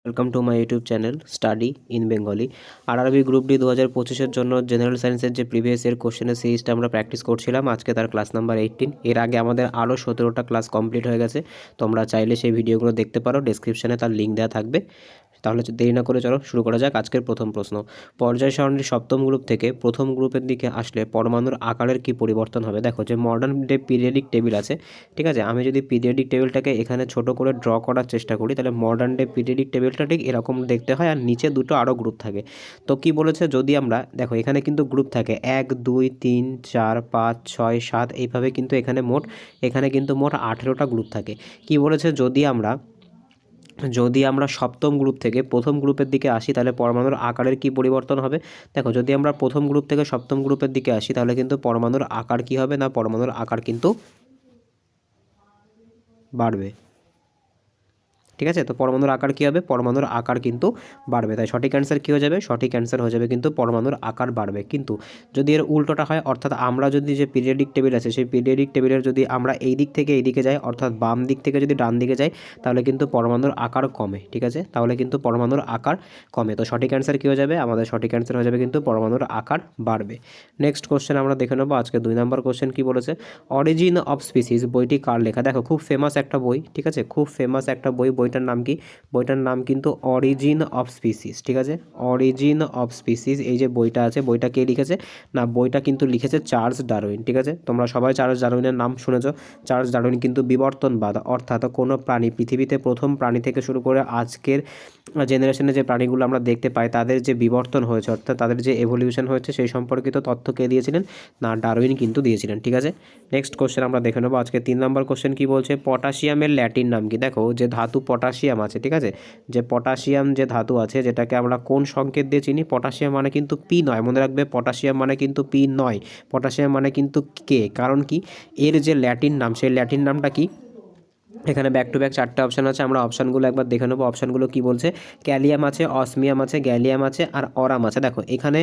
Welcome to my YouTube channel study in Bengali. RRB group D 2025-এর জন্য general সায়েন্সের যে প্রিভিয়াস ইয়ার কোশ্চেনের সিরিজটা আমরা প্র্যাকটিস করছিলাম, আজকে তার ক্লাস নাম্বার 18। এর আগে আমাদের আরও 17টা ক্লাস কমপ্লিট হয়ে গেছে। তোমরা চাইলে সেই ভিডিওগুলো দেখতে পারো, ডেসক্রিপশানে তার লিঙ্ক দেওয়া থাকবে। তাহলে দেরি না করে চলো শুরু করা যাক। আজকের প্রথম প্রশ্ন, পর্যায় সারণীর সপ্তম গ্রুপ থেকে প্রথম গ্রুপের দিকে আসলে পরমাণুর আকারের কি পরিবর্তন হবে? দেখো, যে মডার্ন ডে পিরিয়ডিক টেবিল আছে, ঠিক আছে, আমি যদি পিরিয়ডিক টেবিলটাকে এখানে ছোট করে ড্র করার চেষ্টা করি, তাহলে মডার্ন ডে পিরিয়ডিক টেবিলটা ঠিক এরকম দেখতে হয়, আর নিচে দুটো আরও গ্রুপ থাকে। তো কি বলেছে, যদি আমরা দেখো এখানে কিন্তু গ্রুপ থাকে 1 2 3 4 5 6 7, এইভাবে কিন্তু এখানে কিন্তু মোট 18টা গ্রুপ থাকে। কি বলেছে, যদি আমরা সপ্তম গ্রুপ থেকে প্রথম গ্রুপের দিকে আসি, তাহলে পরমাণুর আকারের কি পরিবর্তন হবে? দেখো, যদি আমরা প্রথম গ্রুপ থেকে সপ্তম গ্রুপের দিকে আসি, তাহলে কিন্তু পরমাণুর আকার কি হবে না, পরমাণুর আকার কিন্তু বাড়বে। ঠিক আছে, তো পরমাণুর আকার কী হবে? পরমাণুর আকার কিন্তু বাড়বে। তাই সঠিক অ্যান্সার কী হয়ে যাবে? সঠিক অ্যান্সার হয়ে যাবে কিন্তু পরমাণুর আকার বাড়বে। কিন্তু যদি এর উল্টোটা হয়, অর্থাৎ আমরা যদি যে পিরিয়ডিক টেবিল আছে, সেই পিরিয়ডিক টেবিলের যদি আমরা এই দিক থেকে এই দিকে যাই, অর্থাৎ বাম দিক থেকে যদি ডান দিকে যাই, তাহলে কিন্তু পরমাণুর আকার কমে। ঠিক আছে, তাহলে কিন্তু পরমাণুর আকার কমে। তো সঠিক অ্যান্সার কী হয়ে যাবে? আমাদের সঠিক অ্যান্সার হয়ে যাবে কিন্তু পরমাণুর আকার বাড়বে। নেক্সট কোশ্চেন আমরা দেখে নেবো। আজকে 2 নম্বর কোশ্চেন কী বলেছে, অরিজিন অফ স্পিসিস বইটি কার লেখা? দেখো, খুব ফেমাস একটা বই, ঠিক আছে, খুব ফেমাস একটা বই। বইটার নাম কি? বইটার নাম কিন্তু অরিজিন অফ স্পিসিস। ঠিক আছে, অরিজিন অফ স্পিসিস, এই যে বইটা আছে, বইটা কে লিখেছে না, বইটা কিন্তু লিখেছে চার্লস ডারউইন। ঠিক আছে, তোমরা সবাই চার্লস ডারউইনের নাম শুনেছো। চার্লস ডারউইন কিন্তু বিবর্তনবাদ, অর্থাৎ কোনো প্রাণী, পৃথিবীতে প্রথম প্রাণী থেকে শুরু করে আজকের জেনারেশনে যে প্রাণীগুলো আমরা দেখতে পাই, তাদের যে বিবর্তন হয়েছে, অর্থাৎ তাদের যে এভলিউশন হয়েছে, সেই সম্পর্কিত তথ্য কে দিয়েছিলেন না, ডারউইন কিন্তু দিয়েছিলেন। ঠিক আছে, নেক্সট কোশ্চেন আমরা দেখে নেবো। আজকে 3 নম্বর কোশ্চেন কি বলছে, পটাশিয়ামের ল্যাটিন নাম কি? দেখো, যে ধাতু পটাশিয়াম আছে, ঠিক আছে, যে পটাশিয়াম যে ধাতু আছে, যেটাকে আমরা কোন সংকেত দিয়ে চিনি? পটাশিয়াম মানে কিন্তু পি নয়, মনে রাখবে, পটাশিয়াম মানে কিন্তু পি নয়, পটাশিয়াম মানে কিন্তু কে। কারণ কি, এর যে ল্যাটিন নাম, সেই ল্যাটিন নামটা কি? এখানে ব্যাক টু ব্যাক 4টে অপশান আছে, আমরা অপশানগুলো একবার দেখে নেবো। অপশানগুলো কি বলছে, ক্যালিয়াম আছে, অসমিয়াম আছে, গ্যালিয়াম আছে, আর অরাম আছে। দেখো, এখানে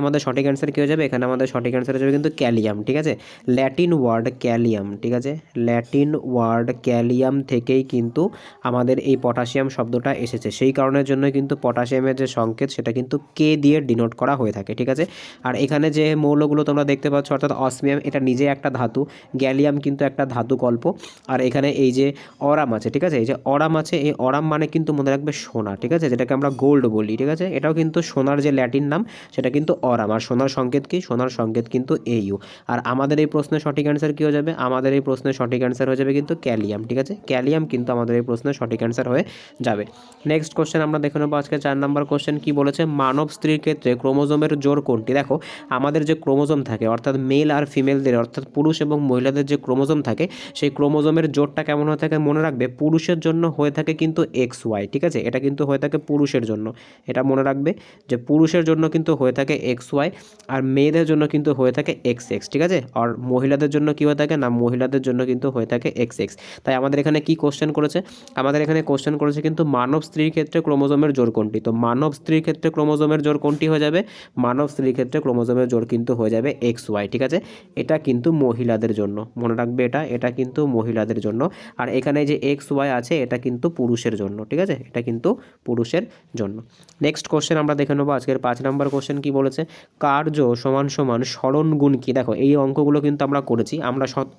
আমাদের সঠিক অ্যান্সার কী হয়ে যাবে? এখানে আমাদের সঠিক অ্যান্সার হয়ে যাবে কিন্তু ক্যালিয়াম। ঠিক আছে, ল্যাটিন ওয়ার্ড ক্যালিয়াম, ঠিক আছে, ল্যাটিন ওয়ার্ড ক্যালিয়াম থেকেই কিন্তু আমাদের এই পটাশিয়াম শব্দটা এসেছে। সেই কারণের জন্য কিন্তু পটাশিয়ামের যে সংকেত, সেটা কিন্তু কে দিয়ে ডিনোট করা হয়ে থাকে। ঠিক আছে, আর এখানে যে মৌলগুলো তোমরা দেখতে পাচ্ছ, অর্থাৎ অসমিয়াম, এটা নিজে একটা ধাতু, গ্যালিয়াম কিন্তু একটা ধাতু কল্প, আর এখানে এই যে অরাম আছে, ঠিক আছে, এই যে অরাম আছে, এই অরাম মানে কিন্তু মনে রাখবে সোনা। ঠিক আছে, যেটাকে আমরা গোল্ড বলি। ঠিক আছে, এটাও কিন্তু সোনার যে ল্যাটিন নাম, সেটা কিন্তু অরাম। আর সোনার সংকেত কি? সোনার সংকেত কিন্তু এইউ। আর আমাদের এই প্রশ্নের সঠিক অ্যান্সার কী হয়ে যাবে? আমাদের এই প্রশ্নের সঠিক অ্যান্সার হয়ে যাবে কিন্তু ক্যালিয়াম। ঠিক আছে, ক্যালিয়াম কিন্তু আমাদের এই প্রশ্নের সঠিক অ্যান্সার হয়ে যাবে। নেক্সট কোশ্চেন আমরা দেখে নেবো। আজকে 4 নম্বর কোশ্চেন কি বলেছে, মানব স্ত্রীর ক্ষেত্রে ক্রোমোজোমের জোর কোনটি? দেখো, আমাদের যে ক্রোমোজোম থাকে, অর্থাৎ মেল আর ফিমেলদের, অর্থাৎ পুরুষ এবং মহিলাদের যে ক্রোমোজোম থাকে, সেই ক্রোমোজোমের জোরটা কেমন হয়ে থাকে? মনে রাখবে, পুরুষের জন্য হয়ে থাকে কিন্তু XY। ঠিক আছে, এটা কিন্তু হয়ে থাকে পুরুষের জন্য, এটা মনে রাখবে যে পুরুষের জন্য কিন্তু হয়ে থাকে XY, আর মেয়েদের জন্য কিন্তু হয়ে থাকে XX। ঠিক আছে, আর মহিলাদের জন্য কী হয়ে থাকে না, মহিলাদের জন্য কিন্তু হয়ে থাকে XX। তাই আমাদের এখানে কি কোশ্চেন করেছে? আমাদের এখানে কোশ্চেন করেছে কিন্তু মানব স্ত্রীর ক্ষেত্রে ক্রোমোজোমের জোর কোনটি? তো মানব স্ত্রীর ক্ষেত্রে ক্রোমোজোমের জোর কোনটি হয়ে যাবে? মানব স্ত্রীর ক্ষেত্রে ক্রোমোজোমের জোর কিন্তু হয়ে যাবে XY। ঠিক আছে, এটা কিন্তু মহিলাদের জন্য, মনে রাখবে, এটা কিন্তু মহিলাদের জন্য। আর এখানে যে XY আছে, এটা কিন্তু পুরুষের জন্য। ঠিক আছে, এটা কিন্তু পুরুষের জন্য। নেক্সট কোশ্চেন আমরা দেখে নেবো। আজকের 5 নম্বর কোশ্চেন কি বলেছে, কার্য সমান সমান স্মরণ গুণ কি? দেখো, এই অঙ্কগুলো কিন্তু আমরা করেছি।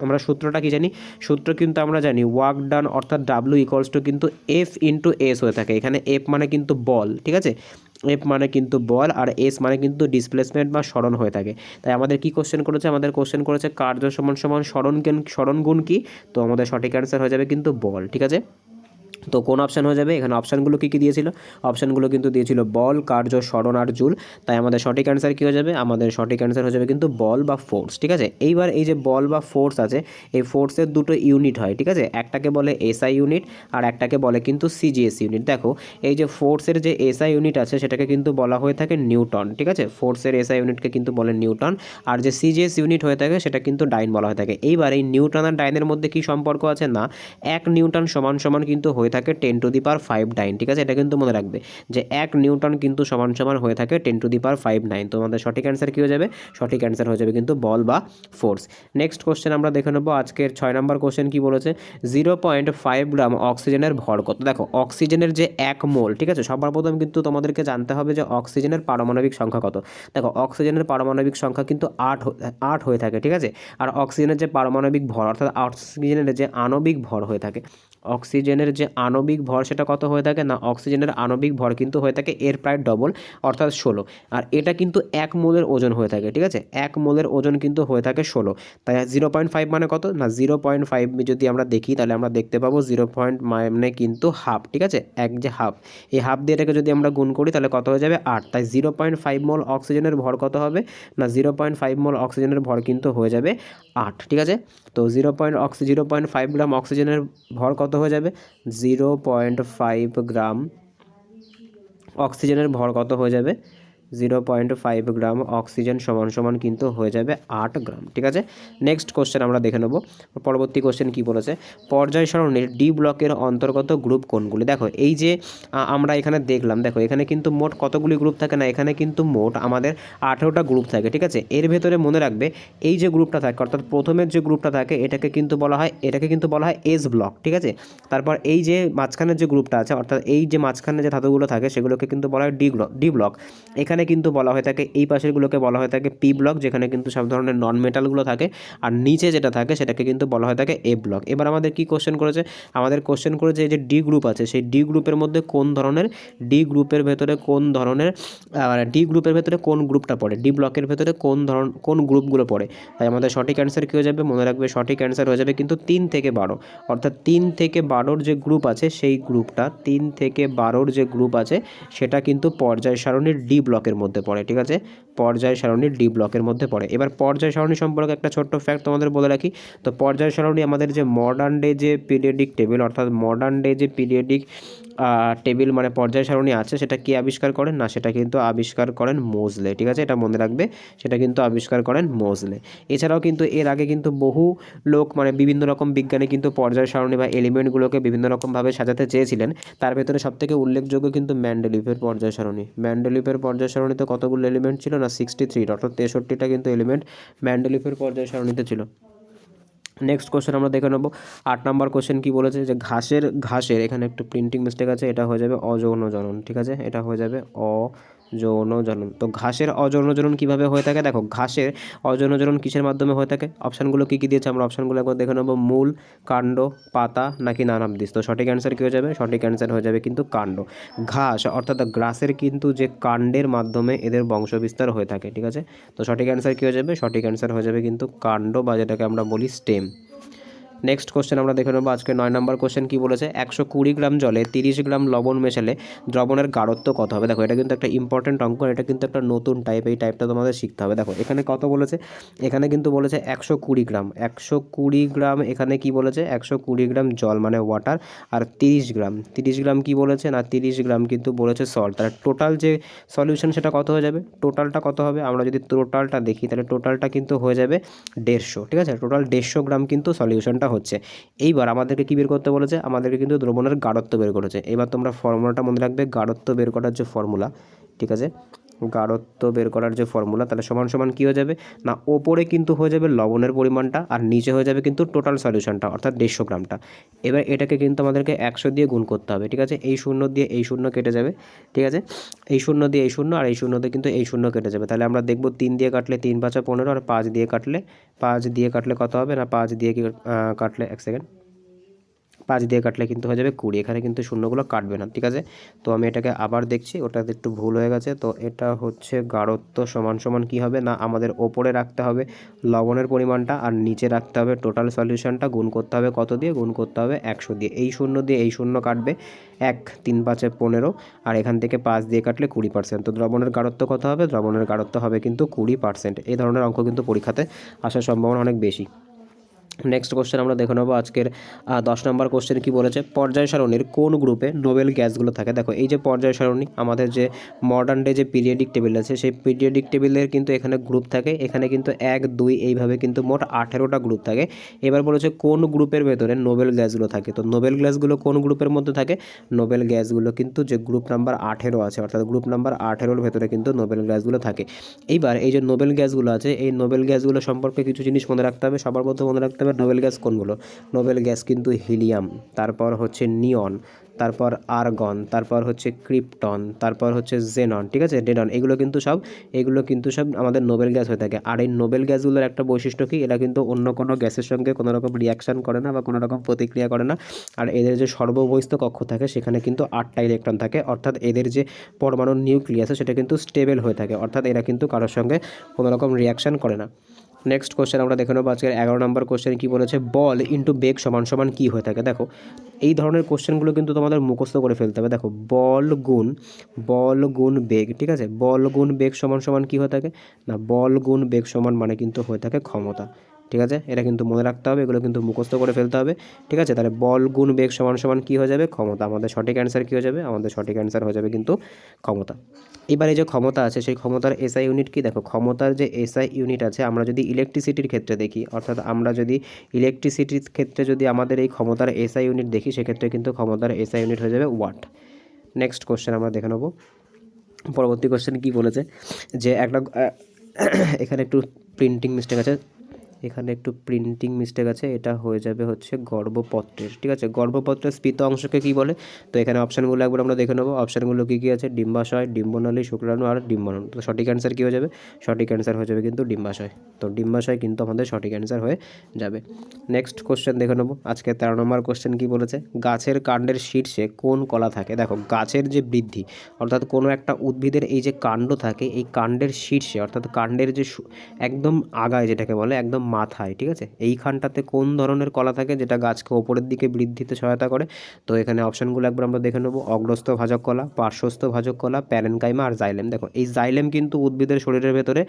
আমরা সূত্রটা কি জানি? সূত্র কিন্তু আমরা জানি, ওয়ার্ক ডান অর্থাৎ W = কিন্তু F × S হয়ে থাকে। এখানে F মানে কিন্তু বল, ঠিক আছে, F মানে কিন্তু বল, আর S মানে কিন্তু ডিসপ্লেসমেন্ট বা স্মরণ হয়ে থাকে। তাই আমাদের কি কোশ্চেন করেছে? আমাদের কোশ্চেন করেছে কার্য সমান সমান স্মরণ গুণ কি? তো আমাদের সঠিক অ্যান্সার হয়ে যাবে কিন্তু বল। ঠিক আছে, তো কোন অপশান হয়ে যাবে? এখানে অপশানগুলো কী কী দিয়েছিল? অপশানগুলো কিন্তু দিয়েছিল বল, কার্য, স্মরণ আর জুল। তাই আমাদের সঠিক অ্যান্সার কী হয়ে যাবে? আমাদের সঠিক অ্যান্সার হয়ে যাবে কিন্তু বল বা ফোর্স। ঠিক আছে, এইবার এই যে বল বা ফোর্স আছে, এই ফোর্সের দুটো ইউনিট হয়। ঠিক আছে, একটাকে বলে SI ইউনিট, আর একটাকে বলে কিন্তু CGS ইউনিট। দেখো, এই যে ফোর্সের যে SI ইউনিট আছে, সেটাকে কিন্তু বলা হয়ে থাকে নিউটন। ঠিক আছে, ফোর্সের SI ইউনিটকে কিন্তু বলে নিউটন, আর যে CGS ইউনিট হয়ে থাকে, সেটা কিন্তু ডাইন বলা হয়ে থাকে। এইবার এই নিউটন আর ডাইনের মধ্যে কী সম্পর্ক আছে না, 1 নিউটন সমান সমান কিন্তু হয়ে হয়ে থাকে 10⁵ ঠিক আছে, এটা কিন্তু মনে রাখবে যে 1 নিউটন কিন্তু সমান সমান হয়ে থাকে 10⁵ তো আমাদের সঠিক অ্যান্সার কী হয়ে যাবে, সঠিক অ্যান্সার হয়ে যাবে কিন্তু বল বা ফোর্স। নেক্সট কোশ্চেন আমরা দেখে নেবো আজকের 6 নম্বর কোশ্চেন কী বলেছে, 0.5 গ্রাম অক্সিজেনের ভর কত। দেখো অক্সিজেনের যে 1 মোল, ঠিক আছে, সবার প্রথম কিন্তু তোমাদেরকে জানতে হবে যে অক্সিজেনের পারমাণবিক সংখ্যা কত। দেখো অক্সিজেনের পারমাণবিক সংখ্যা কিন্তু 8 হয়ে থাকে, ঠিক আছে। আর অক্সিজেনের যে পারমাণবিক ভর অর্থাৎ অক্সিজেনের যে আণবিক ভর হয়ে থাকে, অক্সিজেনের যে আণবিক ভর সেটা কত হয়ে থাকে না, অক্সিজেনের আণবিক ভর কিন্তু হয়ে থাকে এর প্রায় ডবল অর্থাৎ 16। আর এটা কিন্তু 1 মোলের ওজন হয়ে থাকে, ঠিক আছে, 1 মোলের ওজন কিন্তু হয়ে থাকে 16। তাই 0.5 মানে কত না, 0.5 যদি আমরা দেখি তাহলে আমরা দেখতে পাবো 0. মানে কিন্তু হাফ, ঠিক আছে, এক যে হাফ, এই হাফ দিয়ে এটাকে যদি আমরা গুণ করি তাহলে কত হয়ে যাবে 8। তাই 0.5 মোল অক্সিজেনের ভর কত হবে না, 0.5 মোল অক্সিজেনের ভর কিন্তু হয়ে যাবে 8, ঠিক আছে। তো 0.5 গ্রাম অক্সিজেনের ভর কত হয়ে যাবে, 0.5 গ্রাম অক্সিজেনের ভর কত হয়ে যাবে, 0.5 গ্রাম অক্সিজেন সমান সমান কিন্তু হয়ে যাবে 8 গ্রাম, ঠিক আছে। নেক্সট কোশ্চেন আমরা দেখে নেব, পরবর্তী কোশ্চেন কি বলেছে, পর্যায় সারণীর ডি ব্লকের অন্তর্গত গ্রুপ কোনগুলি। দেখো এই যে আমরা এখানে দেখলাম, দেখো এখানে কিন্তু মোট কতগুলি গ্রুপ থাকে না, এখানে কিন্তু মোট আমাদের 18টা গ্রুপ থাকে, ঠিক আছে। এর ভেতরে মনে রাখবে এই যে গ্রুপটা থাকে অর্থাৎ প্রথমের যে গ্রুপটা থাকে এটাকে কিন্তু বলা হয় এস ব্লক, ঠিক আছে। তারপর এই যে মাঝখানের যে গ্রুপটা আছে অর্থাৎ এই যে মাঝখানে যে ধাতুগুলো থাকে সেগুলোকে কিন্তু বলা হয় ডি ব্লক। এখানে কিন্তু বলা হয়ে থাকে এই পাশেরগুলোকে বলা হয়ে থাকে পি ব্লক, যেখানে কিন্তু সব ধরনের নন মেটালগুলো থাকে, আর নিচে যেটা থাকে সেটাকে কিন্তু বলা হয়ে থাকে এ ব্লক। এবার আমাদের কি কোশ্চেন করেছে, আমাদের কোশ্চেন করেছে এই যে ডি গ্রুপ আছে সেই ডি গ্রুপের মধ্যে কোন ধরনের, ডি গ্রুপের ভেতরে কোন ধরনের, ডি গ্রুপের ভেতরে কোন গ্রুপটা পড়ে, ডি ব্লকের ভেতরে কোন গ্রুপগুলো পড়ে। তাই আমাদের সঠিক অ্যান্সার কী হয়ে যাবে, মনে রাখবে সঠিক অ্যান্সার হয়ে যাবে কিন্তু 3 থেকে 12, অর্থাৎ 3 থেকে 12 যে গ্রুপ আছে সেই গ্রুপটা 3 থেকে 12 যে গ্রুপ আছে সেটা কিন্তু পর্যায় সারণীর ডি ব্লকের মধ্যে পড়ে, ঠিক আছে, পর্যায় সারণীর ডি ব্লকের মধ্যে পড়ে। এবার পর্যায় সারণী সম্পর্কে একটা ছোট্ট ফ্যাক্ট তোমাদের বলে রাখি, তো পর্যায় সারণী আমাদের যে মডার্ন ডে যে পিরিয়ডিক টেবিল অর্থাৎ মডার্ন ডে যে পিরিয়ডিক টেবিল মানে পর্যায় সারণী আছে সেটা কে আবিষ্কার করেন না, সেটা কিন্তু আবিষ্কার করেন মোজলে, ঠিক আছে, এটা মনে রাখবে, সেটা কিন্তু আবিষ্কার করেন মোজলে। এছাড়াও কিন্তু এর আগে কিন্তু বহু লোক মানে বিভিন্ন রকম বিজ্ঞানী কিন্তু পর্যায় সারণী বা এলিমেন্টগুলোকে বিভিন্ন রকমভাবে সাজাতে চেয়েছিলেন। তার ভেতরে সবথেকে উল্লেখযোগ্য কিন্তু মেন্ডেলিভের পর্যায় সারণী। মেন্ডেলিভের পর্যায় সারণীতে কতগুলো এলিমেন্ট ছিল না, 63, অর্থাৎ 63টা কিন্তু এলিমেন্ট মেন্ডেলিভের পর্যায় সারণীতে ছিল। নেক্সট কোশ্চেন আমরা দেখে নেব 8 নম্বর কোশ্চেন কি বলেছে, যে ঘাসের এখানে একটু প্রিন্টিং মিস্টেক আছে, এটা হয়ে যাবে অযৌন জনন, ঠিক আছে, এটা হয়ে যাবে অযৌন জনন। তো ঘাসের অযৌন জনন কীভাবে হয়ে থাকে, দেখো ঘাসের অযৌন জনন কিসের মাধ্যমে হয়ে থাকে, অপশানগুলো কী কী দিয়েছে আমরা অপশানগুলো একবার দেখে নেব, মূল, কাণ্ড, পাতা নাকি নানাবৃষ। তো সঠিক অ্যান্সার কী হয়ে যাবে, সঠিক অ্যান্সার হয়ে যাবে কিন্তু কাণ্ড। ঘাস অর্থাৎ গ্রাসের কিন্তু যে কাণ্ডের মাধ্যমে এদের বংশবিস্তার হয়ে থাকে, ঠিক আছে। তো সঠিক অ্যান্সার কী হয়ে যাবে, সঠিক অ্যান্সার হয়ে যাবে কিন্তু কাণ্ড বা যেটাকে আমরা বলি স্টেম। নেক্সট কোশ্চেন আমরা দেখে নেবো আজকে 9 নম্বর কোশ্চেন কি বলেছে, 120 গ্রাম জলে 30 গ্রাম লবণ মেশালে দ্রবণের গাঢ়ত্ব কত হবে। দেখো এটা কিন্তু একটা ইম্পর্টেন্ট অঙ্ক, এটা কিন্তু একটা নতুন টাইপ, এই টাইপটা তোমাদের শিখতে হবে। দেখো এখানে কত বলেছে, এখানে কিন্তু বলেছে 120 গ্রাম, 120 গ্রাম এখানে কি বলেছে, 120 গ্রাম জল মানে ওয়াটার, আর 30 গ্রাম কি বলেছে না, 30 গ্রাম কিন্তু বলেছে সল্ট। তাহলে টোটাল যে সলিউশন সেটা কত হয়ে যাবে, টোটালটা কত হবে, আমরা যদি টোটালটা দেখি তাহলে টোটালটা কিন্তু হয়ে যাবে 150, ঠিক আছে, টোটাল 150 গ্রাম কিন্তু সলিউশনটা হচ্ছে। এইবার আমাদেরকে কী বের করতে বলেছে, আমাদেরকে কিন্তু দ্রবণের গাঢ়ত্ব বের করেছে। এবার তোমরা ফর্মুলাটা মনে রাখবে, গাঢ়ত্ব বের করার যে ফর্মুলা, ঠিক আছে, গাঢ়ত্ব বের করার যে ফর্মুলা, তাহলে সমান সমান কী হয়ে যাবে না, ওপরে কিন্তু হয়ে যাবে লবণের পরিমাণটা আর নিচে হয়ে যাবে কিন্তু টোটাল সলিউশনটা অর্থাৎ 150 গ্রামটা। এবার এটাকে কিন্তু আমাদেরকে 100 দিয়ে গুণ করতে হবে, ঠিক আছে, এই শূন্য দিয়ে এই শূন্য কেটে যাবে, ঠিক আছে, এই শূন্য দিয়ে এই শূন্য আর এই শূন্য দিয়ে কিন্তু এই শূন্য কেটে যাবে। তাহলে আমরা দেখব 3 দিয়ে কাটলে 3 × 5 = 15 আর 5 দিয়ে কাটলে কত হবে না, 5 দিয়ে কাটলে 1 সেকেন্ড, 5 দিয়ে কাটলে কিন্তু হয়ে যাবে 20, এখানে কিন্তু শূন্যগুলো কাটবে না, ঠিক আছে। তো আমি এটাকে আবার দেখছি, ওটাতে একটু ভুল হয়ে গেছে। তো এটা হচ্ছে গাঢ়ত্ব সমান সমান কী হবে না, আমাদের ওপরে রাখতে হবে লবণের পরিমাণটা আর নিচে রাখতে হবে টোটাল সলিউশনটা, গুণ করতে হবে কত দিয়ে, গুণ করতে হবে 100 দিয়ে। এই শূন্য দিয়ে এই শূন্য কাটবে 1, 3 × 5 = 15 আর এখান থেকে 5 দিয়ে কাটলে 20%। তো দ্রবণের গাঢ়ত্ব কত হবে, দ্রবণের গাঢ়ত্ব হবে কিন্তু 20%। এই ধরনের অঙ্ক কিন্তু পরীক্ষাতে আসার সম্ভাবনা অনেক বেশি। নেক্সট কোশ্চেন আমরা দেখে নেবো আজকের 10 নম্বর কোশ্চেন কি বলেছে, পর্যায় সারণীর কোন গ্রুপে নোবেল গ্যাসগুলো থাকে। দেখো এই যে পর্যায় সারণী, আমাদের যে মডার্ন ডে যে পিরিয়ডিক টেবিল আছে, সেই পিরিয়ডিক টেবিলের কিন্তু এখানে গ্রুপ থাকে, এখানে কিন্তু 1 2 এইভাবে কিন্তু মোট 18টা গ্রুপ থাকে। এবার বলেছে কোন গ্রুপের ভেতরে নোবেল গ্যাসগুলো থাকে। তো নোবেল গ্যাসগুলো কোন গ্রুপের মধ্যে থাকে, নোবেল গ্যাসগুলো কিন্তু যে গ্রুপ নাম্বার 18 আছে, অর্থাৎ গ্রুপ নাম্বার 18-র ভেতরে কিন্তু নোবেল গ্যাসগুলো থাকে। এইবার এই যে নোবেল গ্যাসগুলো আছে, এই নোবেল গ্যাসগুলো সম্পর্কে কিছু জিনিস মনে রাখতে হবে। সবার প্রথমে মনে রাখতে হবে নোবেল গ্যাস কোনগুলো। নোবেল গ্যাস কিন্তু হিলিয়াম, তারপর হচ্ছে নিয়ন, তারপর আর্গন, তারপর হচ্ছে ক্রিপ্টন, তারপর হচ্ছে জেনন, ঠিক আছে, ডেনন, এগুলো কিন্তু সব আমাদের নোবেল গ্যাস হয়ে থাকে। আর এই নোবেল গ্যাসগুলোর একটা বৈশিষ্ট্য কি, এরা কিন্তু অন্য কোনো গ্যাসের সঙ্গে কোনো রকম রিয়াকশান করে না বা কোনো রকম প্রতিক্রিয়া করে না। আর এদের যে সর্ববহিস্থ কক্ষ থাকে সেখানে কিন্তু 8টা ইলেকট্রন থাকে, অর্থাৎ এদের যে পরমাণুর নিউক্লিয়াস সেটা কিন্তু স্টেবল হয়ে থাকে, অর্থাৎ এরা কিন্তু কারোর সঙ্গে কোনো রকম রিয়াকশান করে না। নেক্সট কোশ্চেন আমরা দেখে নেবো আজকের 11 নম্বর কোশ্চেন কি বলেছে, বল ইন্টু বেগ সমান সমান কী হয়ে থাকে। দেখো এই ধরনের কোশ্চেনগুলো কিন্তু তোমাদের মুখস্থ করে ফেলতে হবে। দেখো বল গুণ বেগ, ঠিক আছে, বল গুণ বেগ সমান সমান কী হয়ে থাকে না, বল গুণ বেগ সমান মানে কিন্তু হয়ে থাকে ক্ষমতা, ঠিক আছে, এটা কিন্তু মনে রাখতে হবে, এগুলো কিন্তু মুখস্থ করে ফেলতে হবে, ঠিক আছে। তাহলে বল গুণ বেগ সমান সমান কী হয়ে যাবে, ক্ষমতা। আমাদের সঠিক অ্যান্সার কী হয়ে যাবে, আমাদের সঠিক অ্যান্সার হয়ে যাবে কিন্তু ক্ষমতা। এবার এই যে ক্ষমতা আছে, সেই ক্ষমতার এসআই ইউনিট কি, দেখো ক্ষমতার যে এসআই ইউনিট আছে, আমরা যদি ইলেকট্রিসিটির ক্ষেত্রে দেখি, অর্থাৎ আমরা যদি ইলেকট্রিসিটির ক্ষেত্রে যদি আমাদের এই ক্ষমতার এসআই ইউনিট দেখি, সেক্ষেত্রে কিন্তু ক্ষমতার এসআই ইউনিট হয়ে যাবে ওয়াট। নেক্সট কোশ্চেন আমরা দেখে নেব, পরবর্তী কোশ্চেন কি বলেছে, যে একটা এখানে একটু প্রিন্টিং মিস্টেক আছে, এটা হয়ে যাবে হচ্ছে গর্ভপত্রের, ঠিক আছে, গর্ভপত্রের স্ফীত অংশকে কি বলে। তো এখানে অপশানগুলো একবার আমরা দেখে নেবো, অপশানগুলো কী কী আছে, ডিম্বাশয়, ডিম্বনালী, শুক্রাণু আর ডিম্বাণু। তো সঠিক অ্যান্সার কী হয়ে যাবে, সঠিক অ্যান্সার হয়ে যাবে কিন্তু ডিম্বাশয়। তো ডিম্বাশয় কিন্তু আমাদের সঠিক অ্যান্সার হয়ে যাবে। নেক্সট কোশ্চেন দেখে নেবো, আজকে 13 নম্বর কোশ্চেন কি বলেছে, গাছের কাণ্ডের শীর্ষে কোন কলা থাকে। দেখো গাছের যে বৃদ্ধি, অর্থাৎ কোনো একটা উদ্ভিদের এই যে কাণ্ড থাকে, এই কাণ্ডের শীর্ষে, অর্থাৎ কাণ্ডের যে একদম আগায় যেটাকে বলে একদম মাথায়, ঠিক আছে, এইখানটাতে কোন ধরনের কলা থাকে যেটা গাছকে ওপরের দিকে বৃদ্ধিতে সহায়তা করে। তো এখানে অপশানগুলো একবার আমরা দেখে নেবো, অগ্রস্থ ভাজক কলা, পার্শ্বস্থ ভাজক কলা, প্যারেনকাইমা আর জাইলেম। দেখো এই জাইলেম কিন্তু উদ্ভিদের শরীরের ভেতরে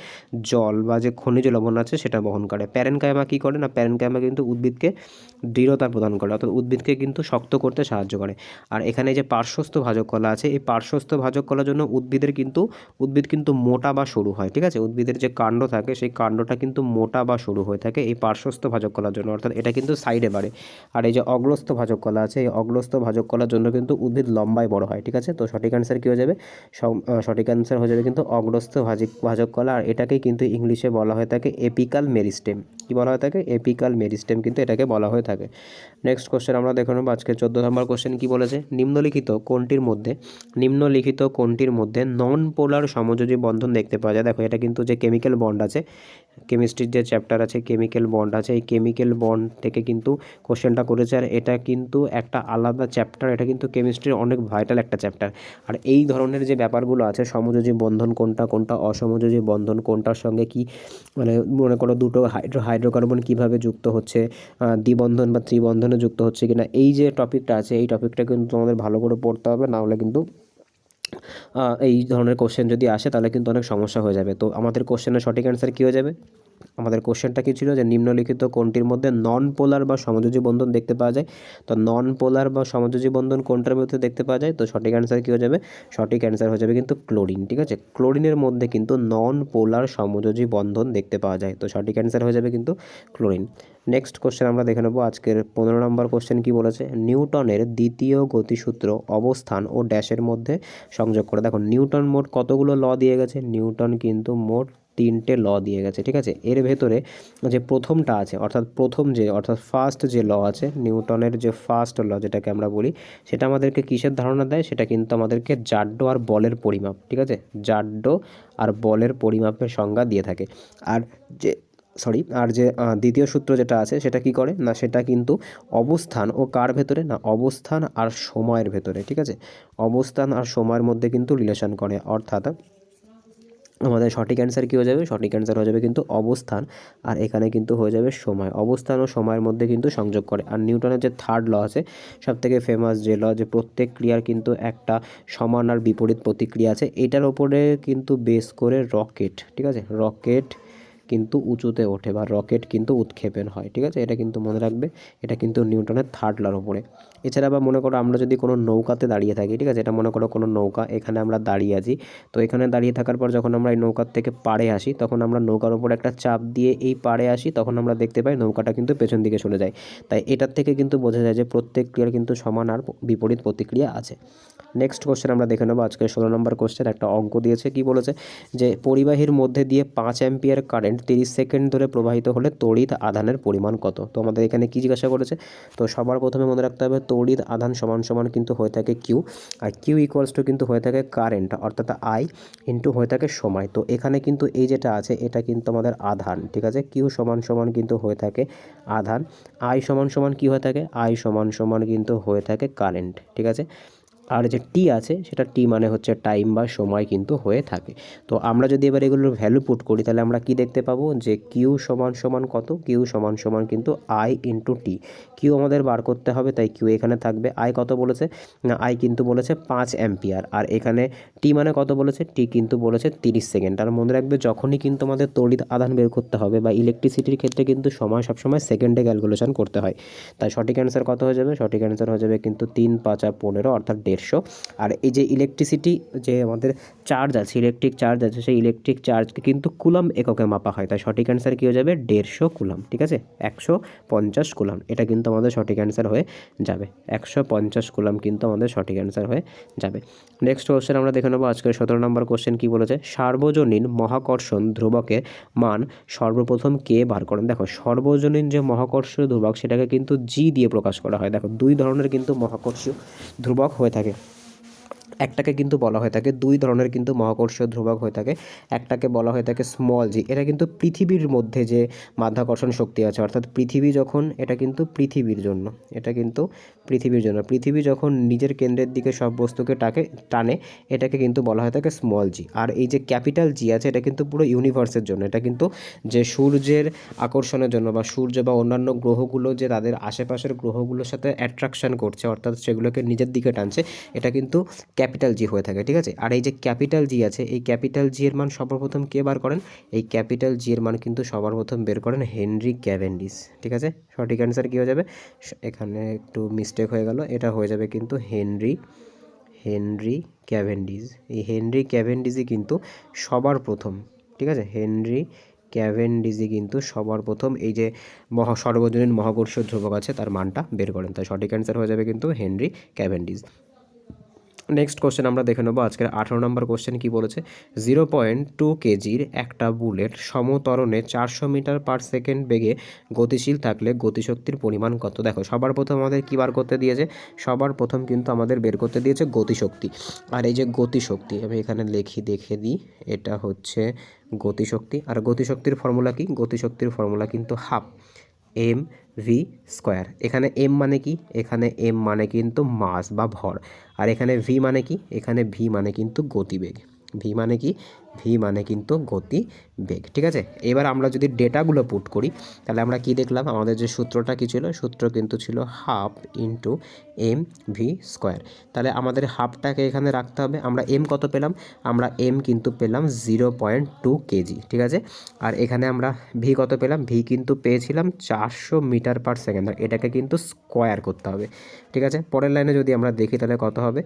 জল বা যে খনিজ লবণ আছে সেটা বহন করে। প্যারেনকাইমা কী করে না, প্যারেনকাইমা কিন্তু উদ্ভিদকে দৃঢ়তা প্রদান করে, অর্থাৎ উদ্ভিদকে কিন্তু শক্ত করতে সাহায্য করে। আর এখানে যে পার্শ্বস্থ ভাজক কলা আছে, এই পার্শ্বস্থ ভাজক কলার জন্য উদ্ভিদ কিন্তু মোটা বা সরু হয়, ঠিক আছে, উদ্ভিদের যে কাণ্ড থাকে সেই কাণ্ডটা কিন্তু মোটা বা সরু হয়ে থাকে এই পার্শ্বস্থ ভাজক কলার জন্য, অর্থাৎ এটা কিন্তু সাইডে বাড়ে। আর এই যে অগ্রস্থ ভাজক কলা আছে, এই অগ্রস্থ ভাজক কলার জন্য কিন্তু উদ্ভিদ লম্বায় বড় হয়, ঠিক আছে। তো সঠিক অ্যান্সার কী হয়ে যাবে, সঠিক অ্যান্সার হয়ে যাবে কিন্তু অগ্রস্থ ভাজক কলা। আর এটাকেই কিন্তু ইংলিশে বলা হয়ে থাকে এপিকাল মেরিস্টেম। কী বলা হয়ে থাকে, এপিকাল মেরিস্টেম কিন্তু এটাকে বলা হয়ে থাকে। নেক্সট কোশ্চেন আমরা দেখে নেব, আজকে 14 নম্বর কোশ্চেন কি বলেছে, নিম্নলিখিত কোনটির মধ্যে নন পোলার সমযোজী বন্ধন দেখতে পাওয়া যায়। দেখো এটা কিন্তু যে কেমিক্যাল বন্ড আছে, কেমিস্ট্রির যে চ্যাপ্টার আছে কেমিক্যাল বন্ড আছে, এই কেমিক্যাল বন্ড থেকে কিন্তু কোশ্চেনটা করেছে। আর এটা কিন্তু একটা আলাদা চ্যাপ্টার, এটা কিন্তু কেমিস্ট্রির অনেক ভাইটাল একটা চ্যাপ্টার। আর এই ধরনের যে ব্যাপারগুলো আছে, সমযোজী বন্ধন কোনটা অসমযোজী বন্ধন কোনটার সঙ্গে কি, মানে মনে করো দুটো হাইড্রোকার্বন কীভাবে যুক্ত হচ্ছে, দ্বিবন্ধন বা ত্রিবন্ধনে যুক্ত হচ্ছে কিনা, এই যে টপিকটা আছে এই টপিকটা কিন্তু তোমাদের ভালো করে পড়তে হবে, না হলে কিন্তু এই ধরনের কোশ্চেন যদি আসে তাহলে কিন্তু অনেক সমস্যা হয়ে যাবে। তো আমাদের কোশ্চেনের সঠিক অ্যান্সার কী হয়ে যাবে, আমাদের কোশ্চেনটা কী ছিল, যে নিম্নলিখিত কোনটির মধ্যে নন পোলার বা সমযোজী বন্ধন দেখতে পাওয়া যায়। তো নন পোলার বা সমযোজী বন্ধন কোনটার মধ্যে দেখতে পাওয়া যায়, তো সঠিক অ্যান্সার কী হয়ে যাবে, সঠিক অ্যান্সার হয়ে যাবে কিন্তু ক্লোরিন, ঠিক আছে, ক্লোরিনের মধ্যে কিন্তু নন পোলার সমযোজী বন্ধন দেখতে পাওয়া যায়। তো সঠিক অ্যান্সার হয়ে যাবে কিন্তু ক্লোরিন। নেক্সট কোশ্চেন আমরা দেখে নেব, আজকের 15 নম্বর কোশ্চেন কি বলেছে, নিউটনের দ্বিতীয় গতিসূত্র অবস্থান ও ড্যাশের মধ্যে সংযোগ করে। দেখো নিউটন মোট কতগুলো ল দিয়ে গেছে, নিউটন কিন্তু মোট 3টে ল দিয়ে গেছে, ঠিক আছে। এর ভেতরে যে প্রথমটা আছে, অর্থাৎ ফার্স্ট যে ল আছে, নিউটনের যে ফার্স্ট ল যেটাকে আমরা বলি, সেটা আমাদেরকে কিসের ধারণা দেয়, সেটা কিন্তু আমাদেরকে জাড্য আর বলের পরিমাপ, ঠিক আছে, জাড্য আর বলের পরিমাপের সংজ্ঞা দিয়ে থাকে। আর যে দ্বিতীয় সূত্র যেটা আছে সেটা কি করে না, সেটা কিন্তু অবস্থান ও কার ভেতরে না, অবস্থান আর সময়ের ভেতরে, ঠিক আছে, অবস্থান আর সময়ের মধ্যে কিন্তু রিলেশন করে। অর্থাৎ আমাদের সঠিক অ্যান্সার কী হয়ে যাবে, সঠিক অ্যান্সার হয়ে যাবে কিন্তু অবস্থান, আর এখানে কিন্তু হয়ে যাবে সময়, অবস্থান ও সময়ের মধ্যে কিন্তু সংযোগ করে। আর নিউটনের যে থার্ড ল আছে, সবথেকে ফেমাস যে ল, যে প্রত্যেক ক্রিয়ার কিন্তু একটা সমান আর বিপরীত প্রতিক্রিয়া আছে, এটার ওপরে কিন্তু বেস করে রকেট, ঠিক আছে, রকেট কিন্তু উঁচুতে ওঠে বা রকেট কিন্তু উৎক্ষেপণ হয়, ঠিক আছে, এটা কিন্তু মনে রাখবে। এটা কিন্তু নিউটনের থার্ড লর উপরে। এছাড়া আবার মনে করো আমরা যদি কোনো নৌকাতে দাঁড়িয়ে থাকি, ঠিক আছে, এটা মনে করো কোনো নৌকা, এখানে আমরা দাঁড়িয়ে আছি। তো এখানে দাঁড়িয়ে থাকার পর যখন আমরা এই নৌকার থেকে পাড়ে আসি, তখন আমরা নৌকার উপর একটা চাপ দিয়ে এই পাড়ে আসি, তখন আমরা দেখতে পাই নৌকাটা কিন্তু পেছন দিকে চলে যায়। তাই এটার থেকে কিন্তু বোঝা যায় যে প্রত্যেক ক্রিয়ার কিন্তু সমান আর বিপরীত প্রতিক্রিয়া আছে। নেক্সট কোশ্চেন আমরা দেখে নেবো আজকে 16 নম্বর কোশ্চেন। একটা অঙ্ক দিয়েছে, কি বলেছে যে পরিবাহীর মধ্যে দিয়ে 5 অ্যাম্পিয়ার কারেন্ট 30 সেকেন্ড ধরে প্রবাহিত হলে তড়িৎ আধানের পরিমাণ কত। তো আমাদের এখানে কি জিজ্ঞাসা করেছে, তো সবার প্রথমে মনে রাখতে হবে তড়িৎ আধান সমান সমান কিন্তু হয়ে থাকে কিউ, আর কিউ ইকুয়ালস টু কিন্তু হয়ে থাকে কারেন্ট অর্থাৎ আই ইন্টু হয়ে থাকে সময়। তো এখানে কিন্তু এই যেটা আছে এটা কিন্তু আমাদের আধান, ঠিক আছে, কিউ সমান সমান কিন্তু হয়ে থাকে আধান, আই সমান সমান কি হয়ে থাকে, আই সমান সমান কিন্তু হয়ে থাকে কারেন্ট, ঠিক আছে। আর যে টি আছে সেটা টি মানে হচ্ছে টাইম বা সময় কিন্তু হয়ে থাকে। তো আমরা যদি এবার এগুলোর ভ্যালু পুট করি তাহলে আমরা কি দেখতে পাবো যে কিউ সমান সমান কত, কিউ সমান সমান কিন্তু আই ইন্টু টি। কিউ আমাদের বার করতে হবে, তাই কিউ এখানে থাকবে। আই কত বলেছে না, আই কিন্তু বলেছে 5 অ্যাম্পিয়ার, আর এখানে টি মানে কত বলেছে, টি কিন্তু বলেছে 30 সেকেন্ড। আর মনে রাখবে যখনই কিন্তু আমাদের তড়িৎ আধান বের করতে হবে বা ইলেকট্রিসিটির ক্ষেত্রে কিন্তু সময় সবসময় সেকেন্ডে ক্যালকুলেশন করতে হয়। তাই সঠিক অ্যান্সার কত হয়ে যাবে, সঠিক অ্যান্সার হয়ে যাবে কিন্তু 3 5 15 অর্থাৎ 150। আর এই যে ইলেকট্রিসিটি যে আমাদের চার্জ আছে, ইলেকট্রিক চার্জ আছে, সেই ইলেকট্রিক চার্জকে কিন্তু কুলাম এককে মাপা হয়। তাই সঠিক অ্যান্সার কী হয়ে যাবে, 150 কুলাম, ঠিক আছে, 150 কুলাম। এটা কিন্তু আমাদের সঠিক অ্যান্সার হয়ে যাবে, 150 কুলাম কিন্তু আমাদের সঠিক অ্যান্সার হয়ে যাবে। নেক্সট কোশ্চেন আমরা দেখে নেবো আজকের 17 নম্বর কোশ্চেন। কি বলেছে, সার্বজনীন মহাকর্ষণ ধ্রুবকের মান সর্বপ্রথম কে বার করেন। দেখো সর্বজনীন যে মহাকর্ষীয় ধ্রুবক সেটাকে কিন্তু জি দিয়ে প্রকাশ করা হয়। দেখো দুই ধরনের কিন্তু মহাকর্ষীয় ধ্রুবক হয়ে থাকে, একটাকে কিন্তু বলা হয়ে থাকে, দুই ধরনের কিন্তু মহাকর্ষীয় ধ্রুবক হয়ে থাকে। একটাকে বলা হয়ে থাকে স্মল জি, এটা কিন্তু পৃথিবীর মধ্যে যে মাধ্যাকর্ষণ শক্তি আছে, অর্থাৎ পৃথিবী যখন, এটা কিন্তু পৃথিবীর জন্য, এটা কিন্তু পৃথিবীর জন্য, পৃথিবী যখন নিজের কেন্দ্রের দিকে সব বস্তুকে টানে, এটাকে কিন্তু বলা হয়ে থাকে স্মল জি। আর এই যে ক্যাপিটাল জি আছে এটা কিন্তু পুরো ইউনিভার্সের জন্য, এটা কিন্তু যে সূর্যের আকর্ষণের জন্য বা সূর্য বা অন্যান্য গ্রহগুলো যে তাদের আশেপাশের গ্রহগুলোর সাথে অ্যাট্রাকশন করছে, অর্থাৎ সেগুলোকে নিজের দিকে টানছে, এটা কিন্তু ক্যাপিটাল জি হয়ে থাকে, ঠিক আছে। আর এই যে ক্যাপিটাল জি আছে, এই ক্যাপিটাল জি এর মান সর্বপ্রথম কে বার করেন, এই ক্যাপিটাল জি এর মান কিন্তু সবার প্রথম বের করেন হেনরি ক্যাভেন্ডিশ, ঠিক আছে। সঠিক অ্যান্সার কী হয়ে যাবে, এখানে একটু মিস্টেক হয়ে গেল, এটা হয়ে যাবে কিন্তু হেনরি ক্যাভেন্ডিশ। এই হেনরি ক্যাভেন্ডিশই কিন্তু সবার প্রথম, ঠিক আছে, হেনরি ক্যাভেন্ডিশই কিন্তু সবার প্রথম এই যে সর্বজনীন মহাকর্ষীয় ধ্রুবক আছে তার মানটা বের করেন। তাই সঠিক অ্যান্সার হয়ে যাবে কিন্তু হেনরি ক্যাভেন্ডিশ। নেক্সট কোশ্চেন আমরা দেখে নেবো আজকের 18 নম্বর কোশ্চেন। কি বলেছে, 0.2 কেজির একটা বুলেট সমতরণে 400 মিটার পার সেকেন্ড বেগে গতিশীল থাকলে গতিশক্তির পরিমাণ কত। দেখো সবার প্রথম আমাদের কী বার করতে দিয়েছে, সবার প্রথম কিন্তু আমাদের বের করতে দিয়েছে গতিশক্তি। আর এই যে গতিশক্তি আমি এখানে দেখে দিই, এটা হচ্ছে গতিশক্তি। আর গতিশক্তির ফর্মুলা কি, গতিশক্তির ফর্মুলা কিন্তু হাফ এম ভি স্কোয়ার। এখানে এম মানে কি, এখানে এম মানে কিন্তু মাস বা ভর, আর এখানে ভি মানে কি, এখানে ভি মানে কিন্তু গতিবেগ। ভি মানে কি, ভি মানে কিন্তু গতিবেগ, ঠিক আছে। এবার আমরা যদি ডেটাগুলো পুট করি তাহলে আমরা কি দেখলাম, আমাদের যে সূত্রটা কি ছিল, সূত্র কিন্তু ছিল half into M V square. তাহলে আমাদের হাফটাকে এখানে রাখতে হবে। আমরা এম কত পেলাম, আমরা এম কিন্তু পেলাম 0.2 কেজি, ঠিক আছে। আর এখানে আমরা ভি কত পেলাম, ভি কিন্তু পেয়েছিলাম 400 মিটার পার সেকেন্ড। এটাকে কিন্তু স্কোয়ার করতে হবে, ঠিক আছে। পরের লাইনে যদি আমরা দেখি তাহলে কত হবে,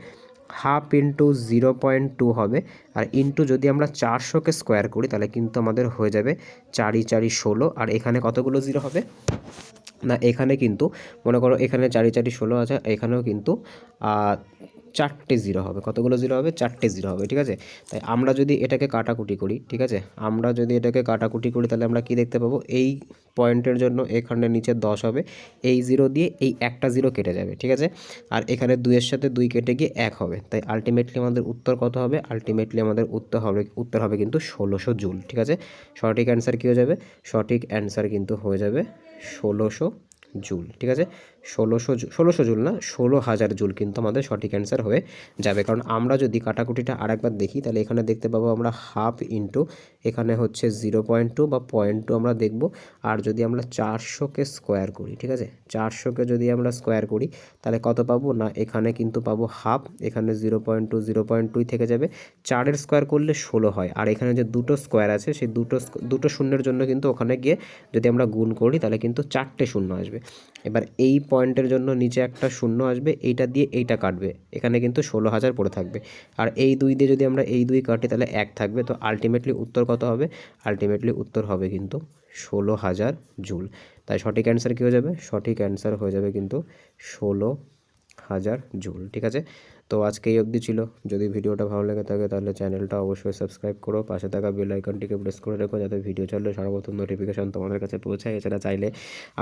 হাফ ইন্টু 0.2 হবে, আর ইন্টু যদি আমরা 400কে স্কোয়ার করি তাহলে কিন্তু আমাদের হয়ে যাবে 4 × 4 = 16। আর এখানে কতগুলো জিরো হবে না, এখানে কিন্তু মনে করো এখানে 4 × 4 = 16 আছে, এখানেও কিন্তু 4টে জিরো হবে। কতগুলো জিরো হবে, 4টে জিরো হবে, ঠিক আছে। তাই আমরা যদি এটাকে কাটাকুটি করি, ঠিক আছে, আমরা যদি এটাকে কাটাকুটি করি তাহলে আমরা কি দেখতে পাবো, এই পয়েন্টের জন্য এখানে নিচে 10 হবে, এই জিরো দিয়ে এই একটা জিরো কেটে যাবে, ঠিক আছে। আর এখানে 2-এর সাথে 2 কেটে গিয়ে 1 হবে। তাই আলটিমেটলি আমাদের উত্তর কত হবে, আলটিমেটলি আমাদের উত্তর হবে কিন্তু 1600 জুল, ঠিক আছে। সঠিক অ্যান্সার কী হয়ে যাবে, সঠিক অ্যান্সার কিন্তু হয়ে যাবে 1600 জুল, ঠিক আছে। ষোলোশো জুল না, 16,000 জুল কিন্তু আমাদের সঠিক অ্যান্সার হয়ে যাবে। কারণ আমরা যদি কাটাকুটিটা আরেকবার দেখি তাহলে এখানে দেখতে পাবো আমরা হাফ ইন্টু এখানে হচ্ছে 0.2 বা 0.2 আমরা দেখব। আর যদি আমরা 400কে স্কোয়ার করি, ঠিক আছে, 400কে যদি আমরা স্কোয়ার করি তাহলে কত পাবো না, এখানে কিন্তু পাবো হাফ, এখানে 0.2 থেকে যাবে, 4-এর স্কোয়ার করলে 16 হয়। আর এখানে যে দুটো স্কোয়ার আছে সেই দুটো শূন্যের জন্য কিন্তু ওখানে গিয়ে যদি আমরা গুণ করি তাহলে কিন্তু 4টে শূন্য আসবে। এবার এই পয়েন্টের জন্য নিচে একটা শূন্য আসবে, এইটা দিয়ে এইটা কাটবে, এখানে কিন্তু 16,000 পড়ে থাকবে। আর এই 2 দিয়ে যদি আমরা এই 2 কাটি তাহলে 1 থাকবে। তো আলটিমেটলি উত্তর কত হবে, আলটিমেটলি উত্তর হবে কিন্তু 16,000 জুল। তাই সঠিক অ্যান্সার কী হয়ে যাবে, সঠিক অ্যান্সার হয়ে যাবে কিন্তু 16,000 জুল। ঠিক আছে, তো আজকে এই অবধি ছিল। যদি ভিডিওটা ভালো লেগে থাকে তাহলে চ্যানেলটা অবশ্যই সাবস্ক্রাইব করো, পাশে থাকা বেল আইকনটিকে প্রেস করে রেখো যাতে ভিডিও ছাড়লে সর্বপ্রথম নোটিফিকেশন তোমাদের কাছে পৌঁছায়। এছাড়া চাইলে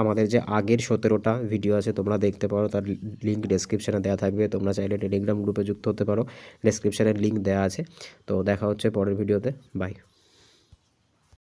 আমাদের যে আগের 17টা ভিডিও আছে তোমরা দেখতে পারো, তার লিঙ্ক ডেসক্রিপশানে দেওয়া থাকবে। তোমরা চাইলে টেলিগ্রাম গ্রুপে যুক্ত হতে পারো, ডেসক্রিপশানের লিঙ্ক দেওয়া আছে। তো দেখা হচ্ছে পরের ভিডিওতে, বাই।